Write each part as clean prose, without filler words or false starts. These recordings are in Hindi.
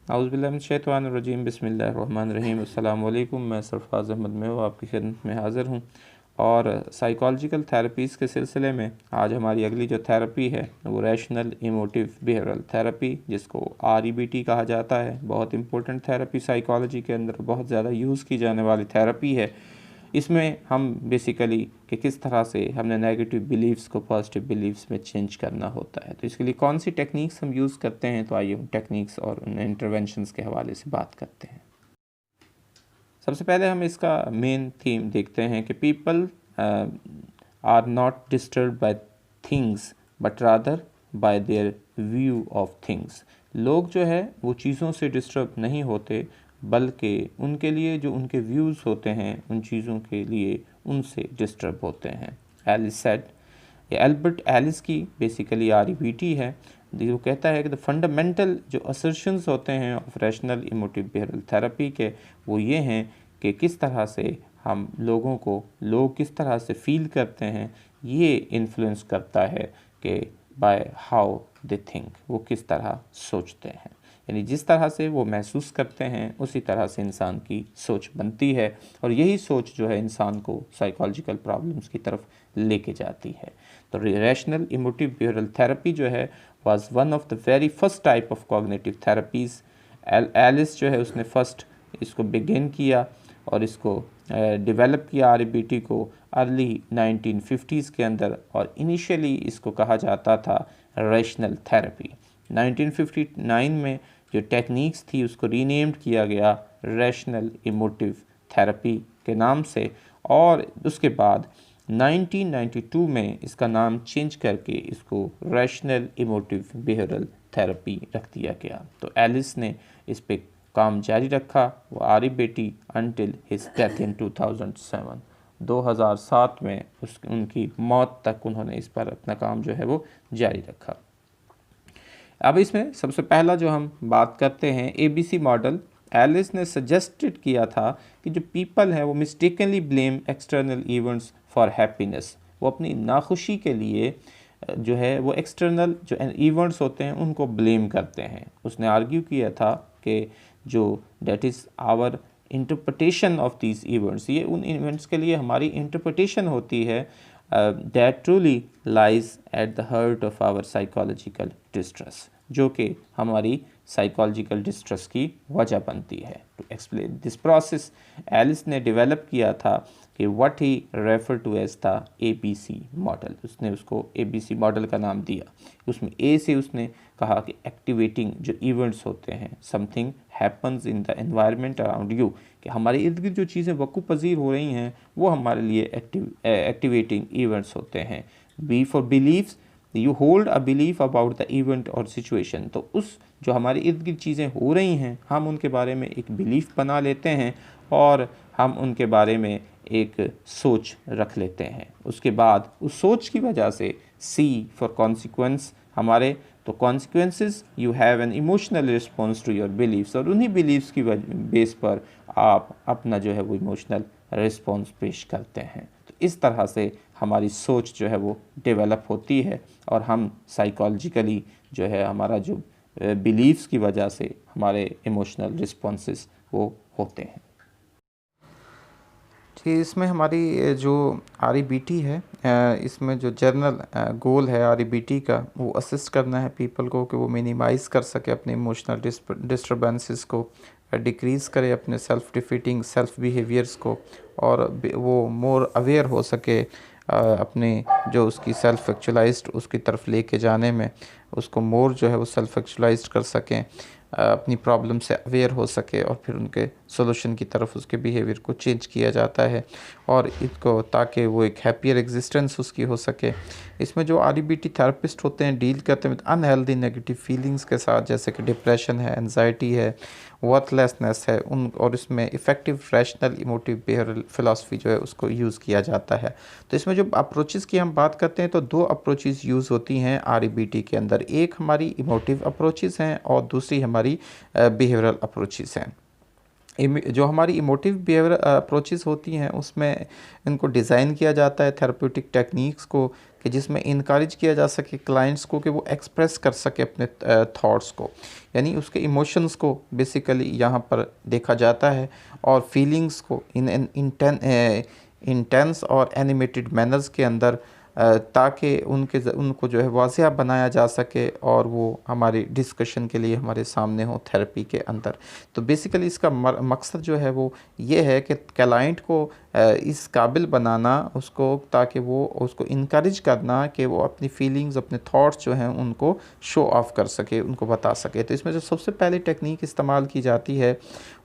औज़ुबिल्लाहिमिनश्शैतानिर्रजीम बिस्मिल्लाहिर्रहमानिर्रहीम अस्सलामु अलैकुम। मैं सरफराज अहमद में आपकी खिदमत में हाज़िर हूँ और साइकोलॉजिकल थेरेपीज़ के सिलसिले में आज हमारी अगली जो थेरेपी है वो रैशनल इमोटिव बिहेवियरल थेरेपी, जिसको REBT कहा जाता है। बहुत इंपॉर्टेंट थेरेपी साइकोलॉजी के अंदर बहुत ज़्यादा यूज़ की जाने वाली थेरेपी है। इसमें हम बेसिकली कि किस तरह से हमने नेगेटिव बिलीव्स को पॉजिटिव बिलीव्स में चेंज करना होता है, तो इसके लिए कौन सी टेक्निक्स हम यूज़ करते हैं, तो आइए उन टेक्निक्स और उन इंटरवेंशंस के हवाले से बात करते हैं। सबसे पहले हम इसका मेन थीम देखते हैं कि people are not disturb by things but rather by their view of things. लोग जो है वो चीज़ों से डिस्टर्ब नहीं होते, बल्कि उनके लिए जो उनके व्यूज़ होते हैं उन चीज़ों के लिए उनसे डिस्टर्ब होते हैं। एलिस सेड, ये एल्बर्ट एलिस की बेसिकली REBT है, जो कहता है कि द फंडामेंटल जो असर्शंस होते हैं of rational emotive behavioural therapy के वो ये हैं कि किस तरह से हम लोग किस तरह से फील करते हैं, ये इन्फ्लुएंस करता है कि बाय हाउ दे थिंक, वो किस तरह सोचते हैं। यानी जिस तरह से वो महसूस करते हैं उसी तरह से इंसान की सोच बनती है और यही सोच जो है इंसान को साइकोलॉजिकल प्रॉब्लम्स की तरफ लेके जाती है। तो रैशनल इमोटिव बिहेवियरल थेरेपी जो है was one of the very first type of cognitive therapies. Ellis जो है उसने फर्स्ट इसको बिगिन किया और इसको डेवलप किया REBT को अर्ली 1950s के अंदर, और इनिशियली इसको कहा जाता था रैशनल थेरेपी। 1959 में जो टेक्निक्स थी उसको रीनेम्ड किया गया रैशनल इमोटिव थेरेपी के नाम से, और उसके बाद 1992 में इसका नाम चेंज करके इसको रैशनल इमोटिव बिहेवियरल थेरेपी रख दिया गया। तो एलिस ने इस पे काम जारी रखा, वो REBT until his death in 2007, 2007 में उनकी मौत तक उन्होंने इस पर अपना काम जो है वो जारी रखा। अब इसमें सबसे पहला जो हम बात करते हैं ABC मॉडल। एलिस ने सजेस्टेड किया था कि जो पीपल है वो mistakenly blame external events for happiness, वो अपनी नाखुशी के लिए जो है वो एक्सटर्नल जो इवेंट्स होते हैं उनको ब्लेम करते हैं। उसने आर्ग्यू किया था कि जो that is our interpretation of these events, ये उन इवेंट्स के लिए हमारी इंटरप्रिटेशन होती है, that truly lies at the heart of our psychological distress, जो कि हमारी साइकोलॉजिकल डिस्ट्रेस की वजह बनती है। To explain this process Ellis ने डेवलप किया था कि what he refer to as the ABC model. उसने उसको ABC मॉडल का नाम दिया। उसमें A से उसने कहा कि एक्टिवेटिंग जो इवेंट्स होते हैं, something happens in the environment around you, कि हमारे इर्द गिर्द जो चीज़ें वक़्फ़ पज़ीर हो रही हैं वो हमारे लिए एक्टिवेटिंग इवेंट्स होते हैं। B for beliefs, you hold a belief about the event और सिचुएशन, तो उस जो हमारे इर्द गिर्द चीज़ें हो रही हैं हम उनके बारे में एक बिलीफ बना लेते हैं और हम उनके बारे में एक सोच रख लेते हैं। उसके बाद उस सोच की वजह से C फॉर कॉन्सिक्वेंस, हमारे तो consequences you have an emotional response to your beliefs, और उन्हीं बिलीव्स की बेस पर आप अपना जो है वो इमोशनल रिस्पॉन्स पेश करते हैं। तो इस तरह से हमारी सोच जो है वो डेवलप होती है और हम साइकोलॉजिकली जो है हमारा जो बिलीव्स की वजह से हमारे इमोशनल रिस्पॉन्सेस वो होते हैं। जी, इसमें हमारी जो REBT है, इसमें जो जनरल गोल है REBT का वो असिस्ट करना है पीपल को कि वो मिनिमाइज़ कर सके अपने इमोशनल डिस्टर्बेंसेस को, डिक्रीज़ करे अपने सेल्फ डिफीटिंग सेल्फ बिहेवियर्स को, और वो मोर अवेयर हो सके अपने जो उसकी सेल्फ एक्चुअलाइज्ड उसकी तरफ लेके जाने में, उसको मोर जो है वो सेल्फ एक्चुअलाइज्ड कर सकें, अपनी प्रॉब्लम से अवेयर हो सके और फिर उनके सोल्यूशन की तरफ उसके बिहेवियर को चेंज किया जाता है और इसको ताकि वो एक हैप्पियर एग्जिस्टेंस उसकी हो सके। इसमें जो REBT थेरेपिस्ट होते हैं डील करते हैं अनहेल्दी नेगेटिव फीलिंग्स के साथ, जैसे कि डिप्रेशन है, एनजाइटी है, वर्थलेसनेस है, उन और इसमें effective rational emotive behavioural philosophy जो है उसको यूज़ किया जाता है। तो इसमें जो अप्रोचेस की हम बात करते हैं तो दो अप्रोचेस यूज़ होती हैं REBT के अंदर। एक हमारी इमोटिव अप्रोचेस हैं और दूसरी हमारी बिहेवियरल अप्रोचेस हैं। जो हमारी इमोटिव बिहेवियर अप्रोचेस होती हैं उसमें इनको डिज़ाइन किया जाता है थेरेप्यूटिक टेक्निक्स को, कि जिसमें इनकरेज किया जा सके क्लाइंट्स को कि वो एक्सप्रेस कर सके अपने थॉट्स को, यानी उसके इमोशंस को बेसिकली यहाँ पर देखा जाता है, और फीलिंग्स को इन एन इंटेंस और एनिमेटेड मैनर्स के अंदर, ताकि उनको जो है वाज़िया बनाया जा सके और वो हमारी डिस्कशन के लिए हमारे सामने हो थेरेपी के अंदर। तो बेसिकली इसका मकसद जो है वो ये है कि क्लाइंट को इस काबिल बनाना उसको, ताकि वो उसको इनकरेज करना कि वो अपनी फीलिंग्स, अपने थॉट्स जो हैं उनको शो ऑफ़ कर सके, उनको बता सके। तो इसमें जो सबसे पहले टेक्निक इस्तेमाल की जाती है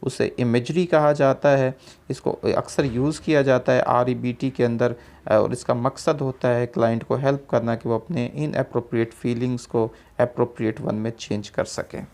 उसे इमेजरी कहा जाता है। इसको अक्सर यूज़ किया जाता है REBT के अंदर, और इसका मकसद होता है क्लाइंट को हेल्प करना कि वो अपने इनअप्रोप्रिएट फीलिंग्स को अप्रोप्रिएट वन में चेंज कर सकें।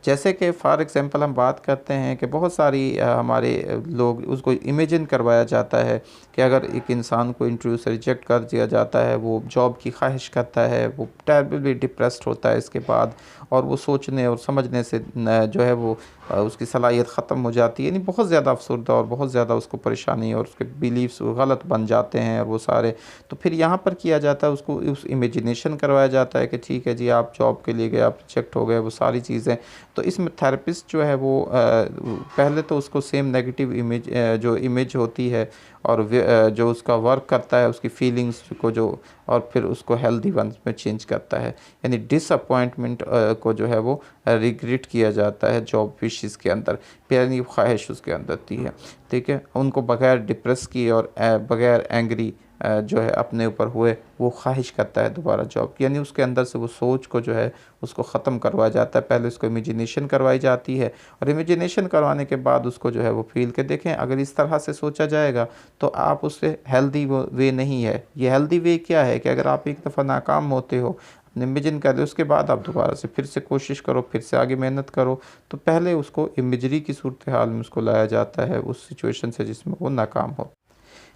जैसे कि फ़ॉर एग्ज़ाम्पल हम बात करते हैं कि बहुत सारी हमारे लोग उसको इमेजिन करवाया जाता है कि अगर एक इंसान को इंटरव्यू से रिजेक्ट कर दिया जाता है, वो जॉब की ख्वाहिश करता है, वो टेरिबली डिप्रेस्ड होता है इसके बाद, और वो सोचने और समझने से जो है वो उसकी सलाहियत ख़त्म हो जाती है, यानी बहुत ज़्यादा अफसरदा और बहुत ज़्यादा उसको परेशानी और उसके बिलीव्स गलत बन जाते हैं और वो सारे। तो फिर यहाँ पर किया जाता है, उसको उस इमेजिनेशन करवाया जाता है कि ठीक है जी, आप जॉब के लिए गए, आप रिजेक्ट हो गए, वो सारी चीज़ें। तो इसमें थेरेपिस्ट जो है वो पहले तो उसको सेम नेगेटिव इमेज, जो इमेज होती है और जो उसका वर्क करता है उसकी फीलिंग्स को जो, और फिर उसको हेल्दी वन में चेंज करता है, यानी डिसअपॉइंटमेंट को जो है वो रिग्रेट किया जाता है जॉब विशेस के अंदर, यानी ख्वाहिश उसके अंदर थी है, ठीक है। उनको बगैर डिप्रेस किए और बगैर एंग्री जो है अपने ऊपर हुए, वो ख्वाहिश करता है दोबारा जॉब की, यानी उसके अंदर से वो सोच को जो है उसको ख़त्म करवाया जाता है। पहले उसको इमेजिनेशन करवाई जाती है, और इमेजिनेशन करवाने के बाद उसको जो है वो फील के देखें, अगर इस तरह से सोचा जाएगा तो आप उससे हेल्दी वे नहीं है। ये हेल्दी वे क्या है कि अगर आप एक दफ़ा नाकाम होते हो, अपने इमेजिन कर दे, उसके बाद आप दोबारा से फिर से कोशिश करो, फिर से आगे मेहनत करो। तो पहले उसको इमेजरी की सूरत हाल में उसको लाया जाता है उस सिचुएशन से जिसमें वो नाकाम हो।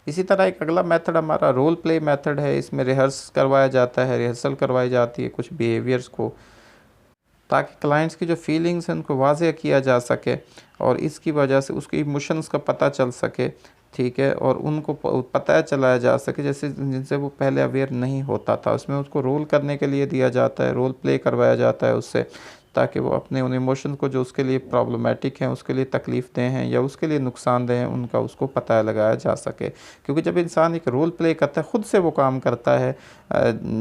इसी तरह एक अगला मेथड हमारा रोल प्ले मेथड है। इसमें रिहर्स करवाया जाता है, रिहर्सल करवाई जाती है कुछ बिहेवियर्स को, ताकि क्लाइंट्स की जो फीलिंग्स हैं उनको वाज़ेह किया जा सके और इसकी वजह से उसके इमोशंस का पता चल सके, ठीक है, और उनको पता चलाया जा सके जैसे जिनसे वो पहले अवेयर नहीं होता था। उसमें उसको रोल करने के लिए दिया जाता है, रोल प्ले करवाया जाता है उससे, ताकि वो अपने उन इमोशन को जो उसके लिए प्रॉब्लमेटिक हैं, उसके लिए तकलीफ़ दें हैं या उसके लिए नुकसानदेह हैं, उनका उसको पता लगाया जा सके। क्योंकि जब इंसान एक रोल प्ले करता है, ख़ुद से वो काम करता है,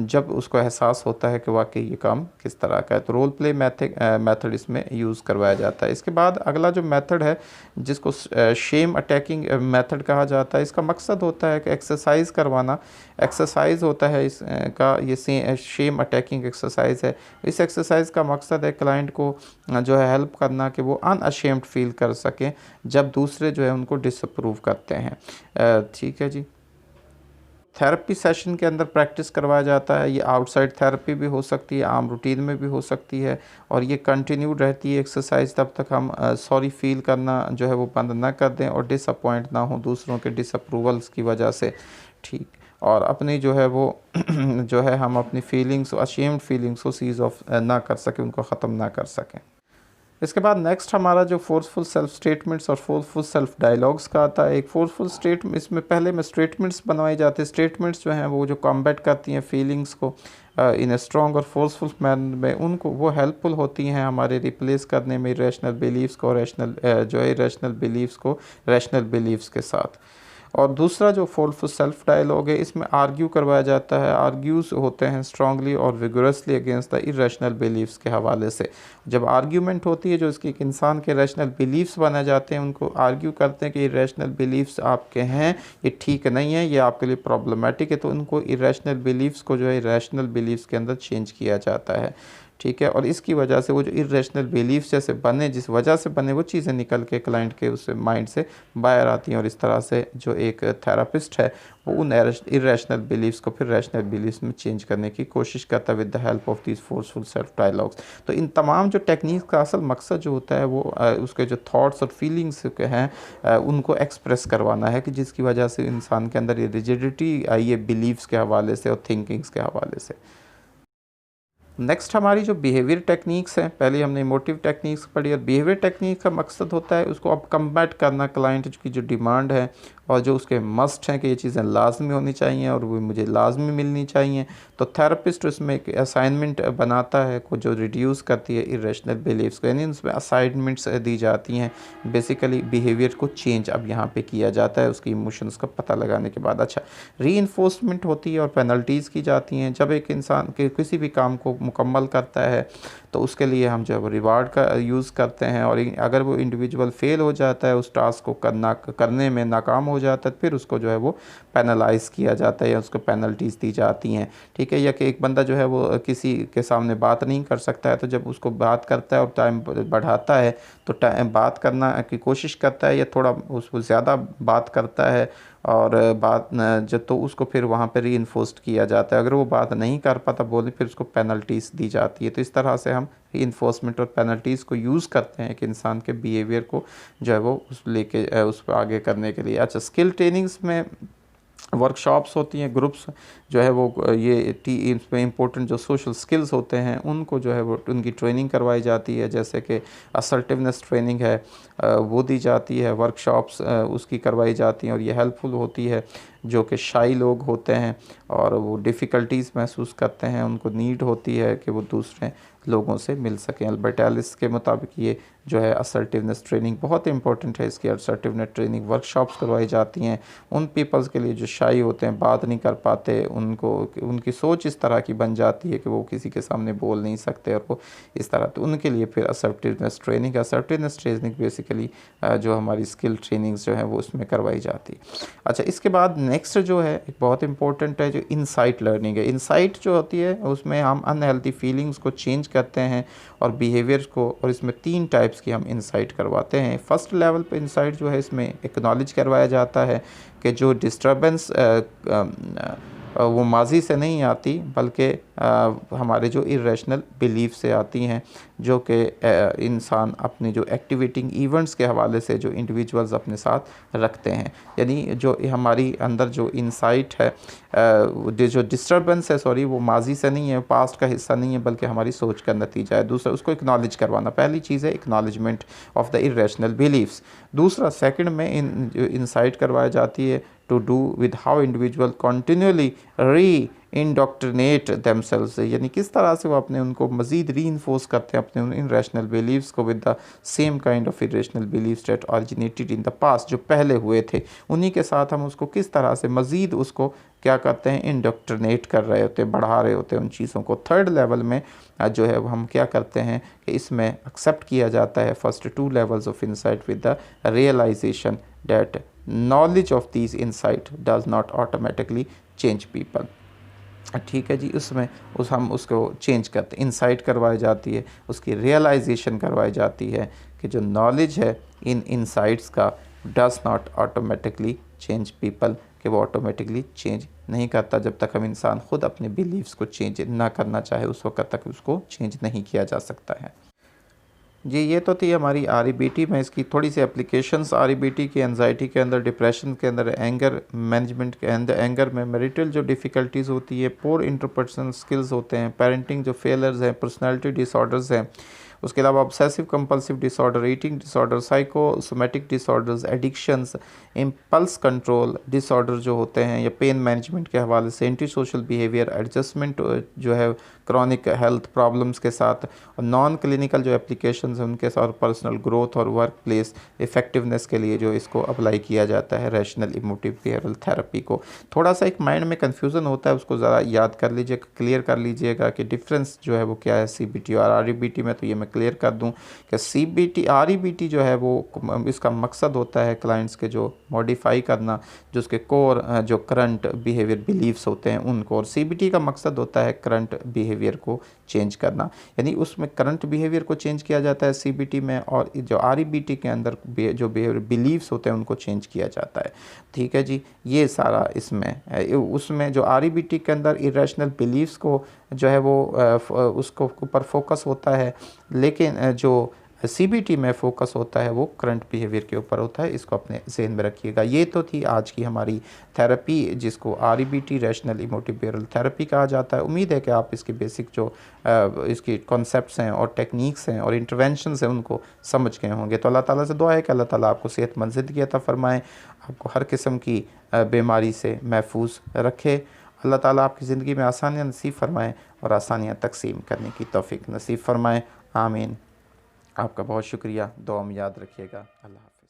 जब उसको एहसास होता है कि वाकई ये काम किस तरह का है, तो रोल प्ले मेथड इसमें यूज़ करवाया जाता है। इसके बाद अगला जो मेथड है जिसको शेम अटैकिंग मेथड कहा जाता है, इसका मकसद होता है कि एक्सरसाइज करवाना। एक्सरसाइज होता है इसका, ये शेम अटैकिंग एक्सरसाइज है। इस एक्सरसाइज का मकसद है क्लाइंट को जो है हेल्प करना कि वो अनअशेम्ड फील कर सकें जब दूसरे जो है उनको डिसअप्रूव करते हैं, ठीक है जी। थेरेपी सेशन के अंदर प्रैक्टिस करवाया जाता है। ये आउटसाइड थेरेपी भी हो सकती है, आम रूटीन में भी हो सकती है, और ये कंटिन्यूड रहती है एक्सरसाइज तब तक हम सॉरी फील करना जो है वो बंद ना कर दें और डिसअपॉइंट ना हो दूसरों के डिसअप्रूवल्स की वजह से, ठीक। और अपनी जो है वो जो है हम अपनी फीलिंग्स, अशेम्ड फीलिंग्स को सीज ऑफ ना कर सकें, उनको ख़त्म ना कर सकें। इसके बाद नेक्स्ट हमारा जो फोर्सफुल सेल्फ स्टेटमेंट्स और फोर्सफुल सेल्फ डायलॉग्स का आता है। एक फोर्सफुल स्टेटमेंट, इसमें पहले में स्टेटमेंट्स बनवाई जाती है। स्टेटमेंट्स जो हैं वो जो कॉम्बैट करती हैं फीलिंग्स को इन ए स्ट्रॉन्ग और फोर्सफुल मैनर में, उनको वो हेल्पफुल होती हैं हमारे रिप्लेस करने में रैशनल बिलीव्स को जो है रैशनल बिलीव्स को रैशनल बिलीव्स के साथ। और दूसरा जो फोर्सफुल सेल्फ डायलॉग है, इसमें आर्ग्यू करवाया जाता है। आर्ग्यूज़ होते हैं स्ट्रांगली और vigorously against the irrational beliefs के हवाले से। जब आर्ग्यूमेंट होती है जो इसकी एक इंसान के रैशनल बिलीव्स बने जाते हैं, उनको आर्ग्यू करते हैं कि इरेशनल बिलीव्स आपके हैं, ये ठीक नहीं है, ये आपके लिए प्रॉब्लमेटिक है, तो उनको इरेशनल बिलीव्स को जो है रैशनल बिलीव्स के अंदर चेंज किया जाता है, ठीक है। और इसकी वजह से वो जो इरेशनल बिलीव्स जैसे बने, जिस वजह से बने, वो चीज़ें निकल के क्लाइंट के उस माइंड से बाहर आती हैं, और इस तरह से जो एक थेरापिस्ट है वो उन इरेशनल बिलीव्स को फिर रैशनल बिलीव्स में चेंज करने की कोशिश करता है with the help of these forceful self dialogues. तो इन तमाम जो टेक्निक का असल मकसद जो होता है वो उसके जो थॉट्स और फीलिंग्स हैं उनको एक्सप्रेस करवाना है, कि जिसकी वजह से इंसान के अंदर ये रिजिडिटी आई है बिलीव्स के हवाले से और थिंकिंग्स के हवाले से। नेक्स्ट हमारी जो बिहेवियर टेक्निक्स हैं, पहले हमने इमोटिव टेक्निक्स पढ़ी और बिहेवियर टेक्निक का मकसद होता है उसको अब कम्बैट करना क्लाइंट की जो डिमांड है और जो उसके मस्ट हैं कि ये चीज़ें लाजमी होनी चाहिए और वो मुझे लाजमी मिलनी चाहिए। तो थेरेपिस्ट उसमें एक असाइनमेंट बनाता है को जो रिड्यूस करती है इरेशनल बिलीव्स को, यानी उसमें असाइनमेंट्स दी जाती हैं। बेसिकली बिहेवियर को चेंज अब यहाँ पे किया जाता है उसकी इमोशंस का पता लगाने के बाद। अच्छा, रीइंफोर्समेंट होती है और पेनल्टीज़ की जाती हैं। जब एक इंसान के किसी भी काम को मुकम्मल करता है तो उसके लिए हम जो है वो रिवार्ड का यूज़ करते हैं, और अगर वो इंडिविजुअल फेल हो जाता है, उस टास्क को करने में नाकाम हो जाता है, फिर उसको जो है वो पेनलाइज़ किया जाता है या उसको पेनल्टीज़ दी जाती हैं। ठीक है, या कि एक बंदा जो है वो किसी के सामने बात नहीं कर सकता है, तो जब उसको बात करता है और टाइम बढ़ाता है तो टाइम बात करना की कोशिश करता है या थोड़ा उसको ज़्यादा बात करता है और बात जब तो उसको फिर वहाँ पे रीइंफोर्स्ड किया जाता है। अगर वो बात नहीं कर पाता बोले फिर उसको पेनल्टीज़ दी जाती है। तो इस तरह से हम रीइंफोर्समेंट और पेनल्टीज़ को यूज़ करते हैं कि इंसान के बिहेवियर को जो है वो उस पर आगे करने के लिए। अच्छा, स्किल ट्रेनिंग्स में वर्कशॉप्स होती हैं, ग्रुप्स जो है वो ये इसमें इम्पोर्टेंट जो सोशल स्किल्स होते हैं उनको जो है वो उनकी ट्रेनिंग करवाई जाती है, जैसे कि असर्टिवनेस ट्रेनिंग है वो दी जाती है, वर्कशॉप्स उसकी करवाई जाती हैं और ये हेल्पफुल होती है जो कि शाई लोग होते हैं और वो डिफ़िकल्टीज़ महसूस करते हैं, उनको नीड होती है कि वो दूसरे लोगों से मिल सकें। अल्बर्ट एलिस के मुताबिक ये जो है असर्टिवनेस ट्रेनिंग बहुत इंपॉर्टेंट है। इसकी असर्टिवनेस ट्रेनिंग वर्कशॉप्स करवाई जाती हैं उन पीपल्स के लिए जो शाई होते हैं, बात नहीं कर पाते, उनको उनकी सोच इस तरह की बन जाती है कि वो किसी के सामने बोल नहीं सकते और वो इस तरह, तो उनके लिए फिर असर्टिवनेस ट्रेनिंग बेसिकली जो हमारी स्किल ट्रेनिंग्स जो है वो उसमें करवाई जाती है। अच्छा, इसके बाद नेक्स्ट जो है एक बहुत इंपॉर्टेंट है जो इनसाइट लर्निंग है। इनसाइट जो होती है उसमें हम अनहेल्दी फीलिंग्स को चेंज करते हैं और बिहेवियर को, और इसमें 3 टाइप्स की हम इंसाइट करवाते हैं। फर्स्ट लेवल पे इंसाइट जो है इसमें एक्नॉलेज करवाया जाता है कि जो डिस्टर्बेंस वो माजी से नहीं आती बल्कि हमारे जो इरेशनल बिलीफ से आती हैं, जो कि इंसान अपने जो एक्टिवेटिंग इवेंट्स के हवाले से जो इंडिविजुअल्स अपने साथ रखते हैं। यानी जो हमारी अंदर जो इंसाइट है जो डिस्टर्बेंस है वो माजी से नहीं है, पास्ट का हिस्सा नहीं है, बल्कि हमारी सोच का नतीजा है। दूसरा, उसको एक्नॉलेज करवाना, पहली चीज़ है acknowledgement of the irrational beliefs. दूसरा, सेकंड में इंसाइट करवाई जाती है to do with how individual continually re-indoctrinate themselves, यानी किस तरह से वो अपने उनको मज़ीद री-इन्फोर्स करते हैं अपने उन इरेशनल बिलीव्स को with the same kind of irrational believes that originated in the past, जो पहले हुए थे उन्हीं के साथ हम उसको किस तरह से मज़ीद उसको क्या करते हैं, इंडोक्ट्रिनेट कर रहे होते हैं, बढ़ा रहे होते हैं उन चीज़ों को। थर्ड लेवल में जो है हम क्या करते हैं कि इसमें एक्सेप्ट किया जाता है first 2 levels of insight with the realisation that knowledge of these insight does not automatically change people। ठीक है जी, उसमें हम उसको चेंज करते, इंसाइट करवाई जाती है, उसकी रियलाइजेशन करवाई जाती है कि जो नॉलेज है इन इंसाइट्स का does not automatically change people, कि वो ऑटोमेटिकली चेंज नहीं करता। जब तक हम इंसान ख़ुद अपने बिलीव्स को चेंज ना करना चाहे उस वक्त तक उसको चेंज नहीं किया जा सकता है। जी, ये तो थी हमारी REBT में इसकी थोड़ी सी एप्लीकेशंस REBT की, एंजाइटी के अंदर, डिप्रेशन के अंदर, एंगर मैनेजमेंट के अंदर, एंगर में मैरिटल जो डिफ़िकल्टीज़ होती है, पोर इंटरपर्सनल स्किल्स होते हैं, पेरेंटिंग जो फेलर्स हैं, पर्सनालिटी डिसऑर्डर्स हैं, उसके अलावा obsessive compulsive disorder, eating disorder, psychosomatic disorders, addictions, impulse control disorder जो होते हैं, या पेन मैनेजमेंट के हवाले से, एंटी सोशल बिहेवियर, एडजस्टमेंट जो है क्रॉनिक हेल्थ प्रॉब्लम्स के साथ, और नॉन क्लिनिकल जो एप्लीकेशंस हैं उनके साथ, पर्सनल ग्रोथ और वर्क प्लेस इफेक्टिवनेस के लिए जो इसको अप्लाई किया जाता है रैशनल इमोटिव बिहेवियरल थेरेपी को। थोड़ा सा एक माइंड में कन्फ्यूज़न होता है, उसको ज़रा याद कर लीजिएगा, क्लियर कर लीजिएगा कि डिफरेंस जो है वो क्या है CBT और REBT में। तो ये मैं क्लियर कर दूं कि REBT जो है वो इसका मकसद होता है क्लाइंट्स के जो मॉडिफाई करना, जो उसके कोर जो करंट बिहेवियर बिलीव्स होते हैं उनको, और CBT का मकसद होता है करंट बिहेवियर को चेंज करना, यानी उसमें करंट बिहेवियर को चेंज किया जाता है CBT में, और जो REBT के अंदर जो बिहेवियर बिलीव्स होते हैं उनको चेंज किया जाता है। ठीक है जी, ये सारा इसमें उसमें जो REBT के अंदर इरेशनल बिलीव्स को जो है वो उसको ऊपर फोकस होता है, लेकिन जो CBT में फ़ोकस होता है वो करंट बिहेवियर के ऊपर होता है, इसको अपने जहन में रखिएगा। ये तो थी आज की हमारी थेरेपी जिसको REBT rational emotive behavioural therapy कहा जाता है। उम्मीद है कि आप इसके बेसिक जो इसकी कॉन्सेप्ट्स हैं और टेक्निक्स हैं और इंटरवेंशंस हैं उनको समझ गए होंगे। तो अल्लाह ताला से दुआ है कि अल्लाह ताला आपको सेहतमंद ज़िंदगी अता फ़रमाएँ, आपको हर किस्म की बीमारी से महफूज रखे। अल्लाह ताला आपकी ज़िंदगी में आसानियाँ नसीब फ़रमाएँ और आसानियाँ तकसीम करने की तौफ़ीक नसीब फ़रमाएँ। आमीन। आपका बहुत शुक्रिया, दुआ में याद रखिएगा। अल्लाह हाफ़िज़।